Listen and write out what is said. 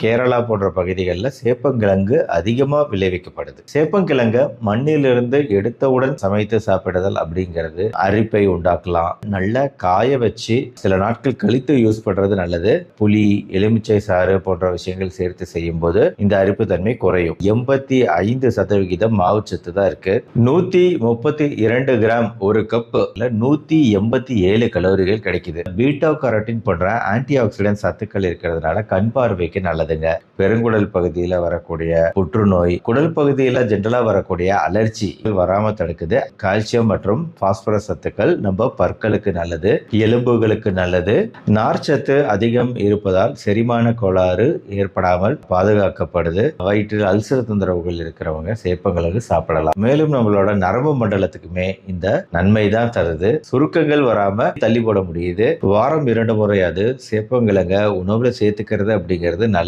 கேரளா போன்ற பகுதிகளில் சேப்பங்கிழங்கு அதிகமா விளைவிக்கப்படுது. சேப்பங்கிழங்க மண்ணிலிருந்து எடுத்தவுடன் சமைத்து சாப்பிடுதல் அப்படிங்கிறது அரிப்பை உண்டாக்கலாம். நல்லா காய வச்சு சில நாட்கள் கழித்து யூஸ் பண்றது நல்லது. புளி, எலுமிச்சை சாறு போன்ற விஷயங்கள் சேர்த்து செய்யும் போது இந்த அரிப்பு தன்மை குறையும். 85% மாவுச்சத்து தான் இருக்கு. 132 கிராம் ஒரு கப் 187 கலோரிகள் கிடைக்குது. பீட்டா கரோட்டின் போன்ற ஆன்டி ஆக்சிடென்ட் சத்துக்கள் இருக்கிறதுனால கண் பார்வைக்கு நல்லதுங்க. பெருங்குடல் பகுதியில் வரக்கூடிய புற்றுநோய், குடல் பகுதியில் ஜென்ரலா வரக்கூடிய அலர்ஜி வராம தடுக்குது. கால்சியம் மற்றும் பாஸ்பரஸ் சத்துக்கள் நம்ம பற்களுக்கு நல்லது, எலும்புகளுக்கு நல்லது. நார்ச்சத்து அதிகம் இருப்பதால் செரிமான கோளாறு ஏற்படாமல் பாதுகாக்கப்படுது. வயிற்றில் அல்சர் தொந்தரவுகள் இருக்கிறவங்க சேப்பங்கிழங்கு சாப்பிடலாம். மேலும் நம்மளோட நரம்பு மண்டலத்துக்குமே இந்த நன்மை தான் தருது. சுருக்கங்கள் வராம தள்ளி போட முடியுது. வாரம் 2 முறையாவது சேப்பங்கிழங்க உணவுல சேர்த்துக்கிறது அப்படிங்கிறது நல்லது.